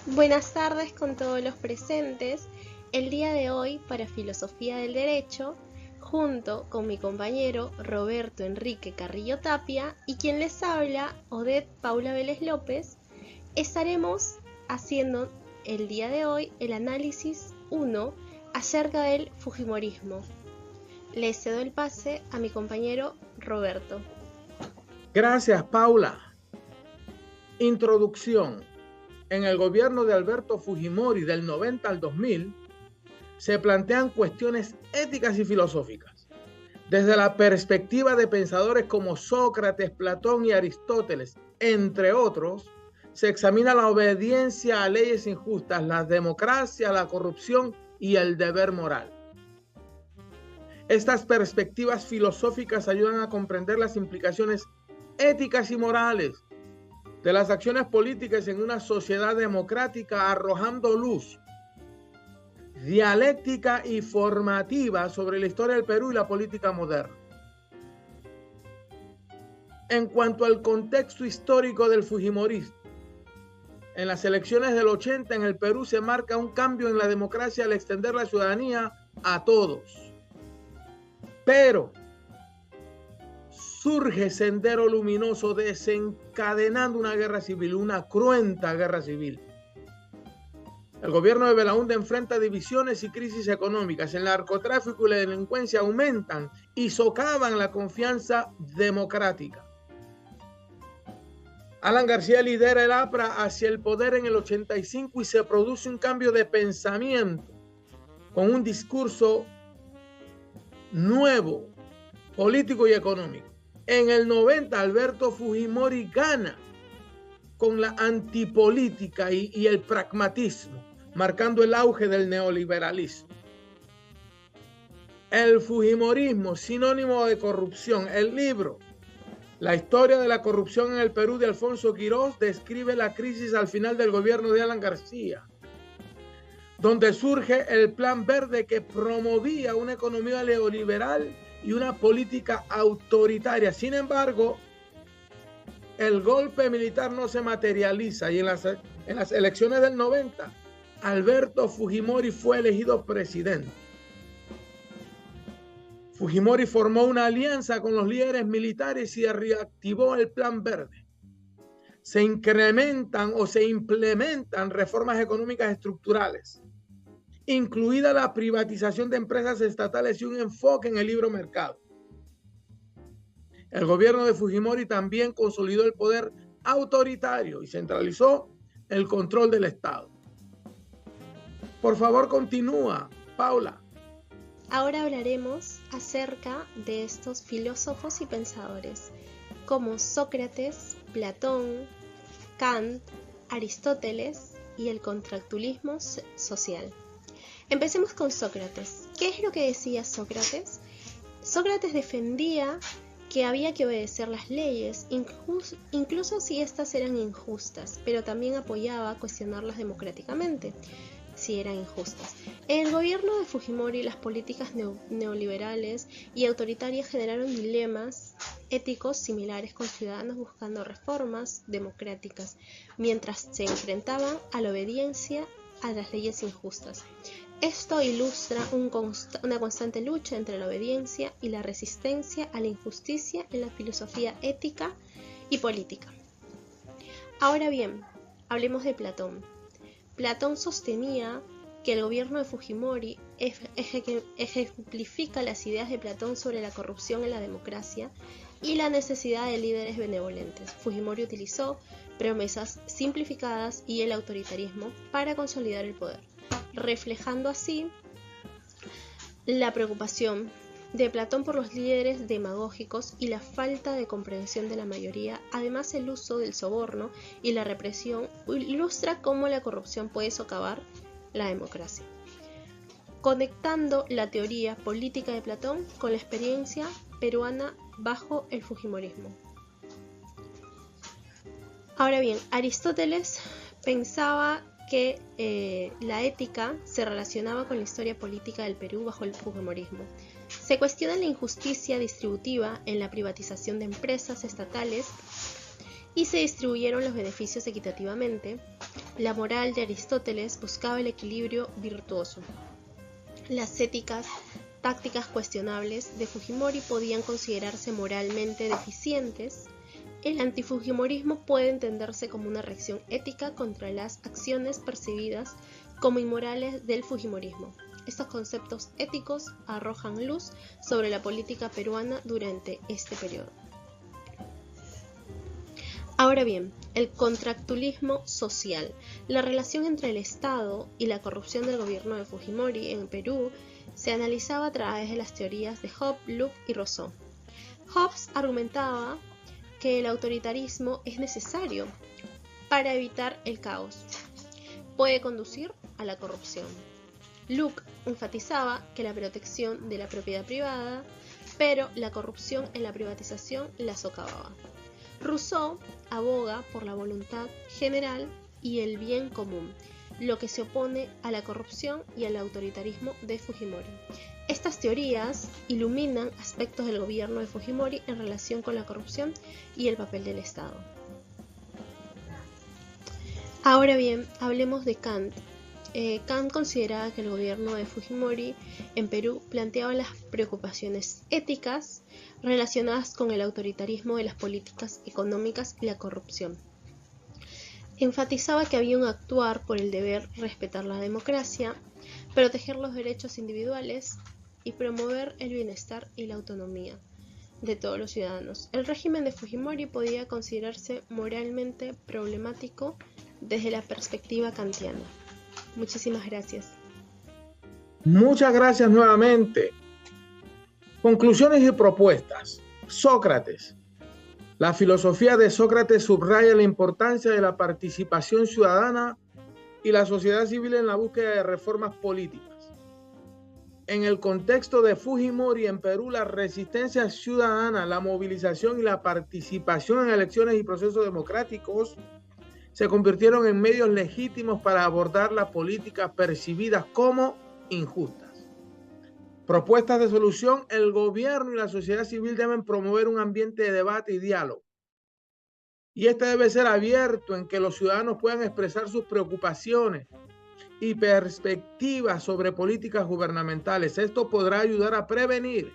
Buenas tardes con todos los presentes. El día de hoy, para Filosofía del Derecho, junto con mi compañero Roberto Enrique Carrillo Tapia y quien les habla, Odette Paula Vélez López, estaremos haciendo el día de hoy el análisis 1 acerca del Fujimorismo. Le cedo el pase a mi compañero Roberto. Gracias, Paula. Introducción. En el gobierno de Alberto Fujimori del 90 al 2000 se plantean cuestiones éticas y filosóficas. Desde la perspectiva de pensadores como Sócrates, Platón y Aristóteles, entre otros, se examina la obediencia a leyes injustas, la democracia, la corrupción y el deber moral. Estas perspectivas filosóficas ayudan a comprender las implicaciones éticas y morales de las acciones políticas en una sociedad democrática, arrojando luz dialéctica y formativa sobre la historia del Perú y la política moderna. En cuanto al contexto histórico del Fujimorismo, en las elecciones del 80 en el Perú se marca un cambio en la democracia al extender la ciudadanía a todos. Pero surge Sendero Luminoso desencadenando una guerra civil, una cruenta guerra civil. El gobierno de Belaúnde enfrenta divisiones y crisis económicas. El narcotráfico y la delincuencia aumentan y socavan la confianza democrática. Alan García lidera el APRA hacia el poder en el 85 y se produce un cambio de pensamiento con un discurso nuevo, político y económico. En el 90, Alberto Fujimori gana con la antipolítica y el pragmatismo, marcando el auge del neoliberalismo. El Fujimorismo, sinónimo de corrupción. El libro La historia de la corrupción en el Perú de Alfonso Quirós describe la crisis al final del gobierno de Alan García, donde surge el Plan Verde que promovía una economía neoliberal y una política autoritaria. Sin embargo, el golpe militar no se materializa y en las elecciones del 90, Alberto Fujimori fue elegido presidente. Fujimori formó una alianza con los líderes militares y reactivó el Plan Verde. Se incrementan o se implementan reformas económicas estructurales, incluida la privatización de empresas estatales y un enfoque en el libre mercado. El gobierno de Fujimori también consolidó el poder autoritario y centralizó el control del Estado. Por favor, continúa, Paula. Ahora hablaremos acerca de estos filósofos y pensadores como Sócrates, Platón, Kant, Aristóteles y el contractualismo social. Empecemos con Sócrates. ¿Qué es lo que decía Sócrates? Sócrates defendía que había que obedecer las leyes, incluso si éstas eran injustas, pero también apoyaba cuestionarlas democráticamente, si eran injustas. En el gobierno de Fujimori, las políticas neoliberales y autoritarias generaron dilemas éticos similares con ciudadanos buscando reformas democráticas, mientras se enfrentaban a la obediencia a las leyes injustas. Esto ilustra una constante lucha entre la obediencia y la resistencia a la injusticia en la filosofía ética y política. Ahora bien, hablemos de Platón. Platón sostenía que el gobierno de Fujimori ejemplifica las ideas de Platón sobre la corrupción en la democracia y la necesidad de líderes benevolentes. Fujimori utilizó promesas simplificadas y el autoritarismo para consolidar el poder, reflejando así la preocupación de Platón por los líderes demagógicos y la falta de comprensión de la mayoría. Además, el uso del soborno y la represión ilustra cómo la corrupción puede socavar la democracia, conectando la teoría política de Platón con la experiencia peruana bajo el Fujimorismo. Ahora bien, Aristóteles pensaba que la ética se relacionaba con la historia política del Perú bajo el Fujimorismo. Se cuestiona la injusticia distributiva en la privatización de empresas estatales y se distribuyeron los beneficios equitativamente, La moral de Aristóteles buscaba el equilibrio virtuoso. Las éticas, tácticas cuestionables de Fujimori podían considerarse moralmente deficientes. El antifujimorismo puede entenderse como una reacción ética contra las acciones percibidas como inmorales del fujimorismo. Estos conceptos éticos arrojan luz sobre la política peruana durante este periodo. Ahora bien, el contractualismo social. La relación entre el Estado y la corrupción del gobierno de Fujimori en Perú se analizaba a través de las teorías de Hobbes, Locke y Rousseau. Hobbes argumentaba que el autoritarismo es necesario para evitar el caos. Puede conducir a la corrupción. Locke enfatizaba que la protección de la propiedad privada, pero la corrupción en la privatización la socavaba. Rousseau aboga por la voluntad general y el bien común, lo que se opone a la corrupción y al autoritarismo de Fujimori. Estas teorías iluminan aspectos del gobierno de Fujimori en relación con la corrupción y el papel del Estado. Ahora bien, hablemos de Kant. Kant consideraba que el gobierno de Fujimori en Perú planteaba las preocupaciones éticas relacionadas con el autoritarismo de las políticas económicas y la corrupción. Enfatizaba que había un actuar por el deber respetar la democracia, proteger los derechos individuales y promover el bienestar y la autonomía de todos los ciudadanos. El régimen de Fujimori podía considerarse moralmente problemático desde la perspectiva kantiana. Muchísimas gracias. Muchas gracias nuevamente. Conclusiones y propuestas. Sócrates. La filosofía de Sócrates subraya la importancia de la participación ciudadana y la sociedad civil en la búsqueda de reformas políticas. En el contexto de Fujimori en Perú, la resistencia ciudadana, la movilización y la participación en elecciones y procesos democráticos se convirtieron en medios legítimos para abordar las políticas percibidas como injustas. Propuestas de solución: el gobierno y la sociedad civil deben promover un ambiente de debate y diálogo. Y este debe ser abierto, en que los ciudadanos puedan expresar sus preocupaciones y perspectivas sobre políticas gubernamentales. Esto podrá ayudar a prevenir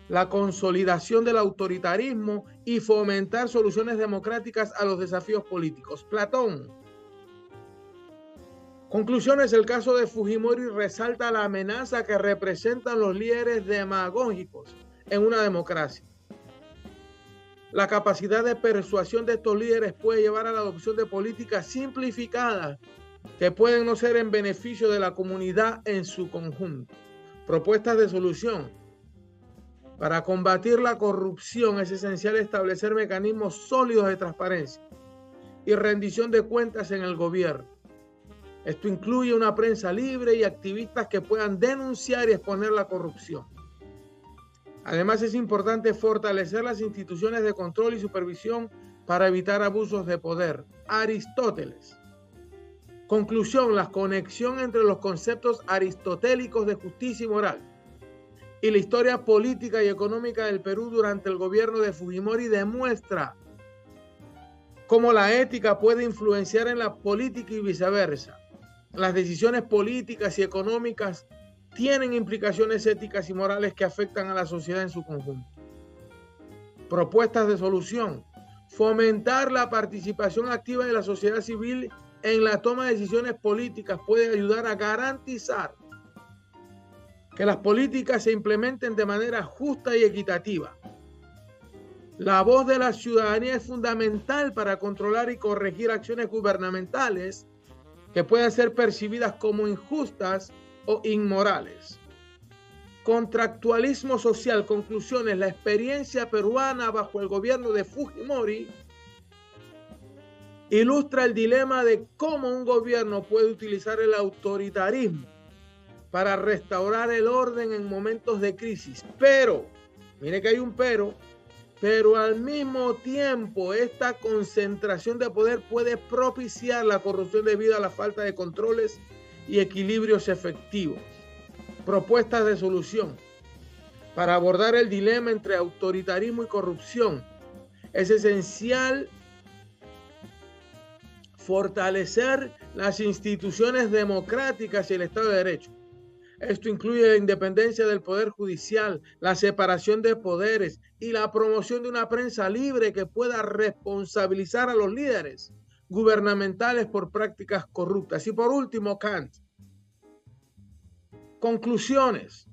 la consolidación del autoritarismo y fomentar soluciones democráticas a los desafíos políticos. Platón. Conclusiones: el caso de Fujimori resalta la amenaza que representan los líderes demagógicos en una democracia. La capacidad de persuasión de estos líderes puede llevar a la adopción de políticas simplificadas que pueden no ser en beneficio de la comunidad en su conjunto. Propuestas de solución: para combatir la corrupción es esencial establecer mecanismos sólidos de transparencia y rendición de cuentas en el gobierno. Esto incluye una prensa libre y activistas que puedan denunciar y exponer la corrupción. Además, es importante fortalecer las instituciones de control y supervisión para evitar abusos de poder. Aristóteles. Conclusión: la conexión entre los conceptos aristotélicos de justicia y moral y la historia política y económica del Perú durante el gobierno de Fujimori demuestra cómo la ética puede influenciar en la política y viceversa. Las decisiones políticas y económicas tienen implicaciones éticas y morales que afectan a la sociedad en su conjunto. Propuestas de solución: fomentar la participación activa de la sociedad civil en la toma de decisiones políticas puede ayudar a garantizar que las políticas se implementen de manera justa y equitativa. La voz de la ciudadanía es fundamental para controlar y corregir acciones gubernamentales que puedan ser percibidas como injustas o inmorales. Contractualismo social. Conclusiones: la experiencia peruana bajo el gobierno de Fujimori ilustra el dilema de cómo un gobierno puede utilizar el autoritarismo para restaurar el orden en momentos de crisis. Pero, mire que hay un pero al mismo tiempo esta concentración de poder puede propiciar la corrupción debido a la falta de controles y equilibrios efectivos. Propuestas de solución: para abordar el dilema entre autoritarismo y corrupción es esencial fortalecer las instituciones democráticas y el Estado de Derecho. Esto incluye la independencia del Poder Judicial, la separación de poderes y la promoción de una prensa libre que pueda responsabilizar a los líderes gubernamentales por prácticas corruptas. Y por último, Kant. Conclusiones.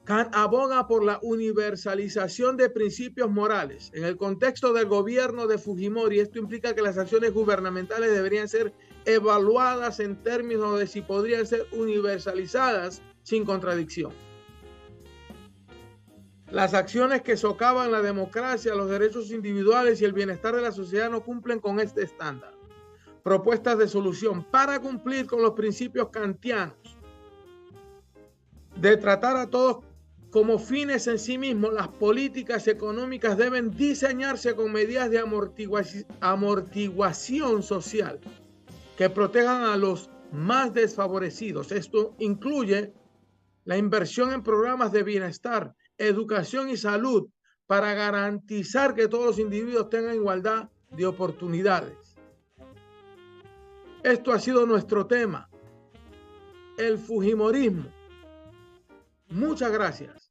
Kant aboga por la universalización de principios morales. En el contexto del gobierno de Fujimori, esto implica que las acciones gubernamentales deberían ser evaluadas en términos de si podrían ser universalizadas sin contradicción. Las acciones que socavan la democracia, los derechos individuales y el bienestar de la sociedad no cumplen con este estándar. Propuestas de solución para cumplir con los principios kantianos de tratar a todos como fines en sí mismos. Las políticas económicas deben diseñarse con medidas de amortiguación social que protejan a los más desfavorecidos. Esto incluye la inversión en programas de bienestar, educación y salud para garantizar que todos los individuos tengan igualdad de oportunidades. Esto ha sido nuestro tema, el Fujimorismo. Muchas gracias.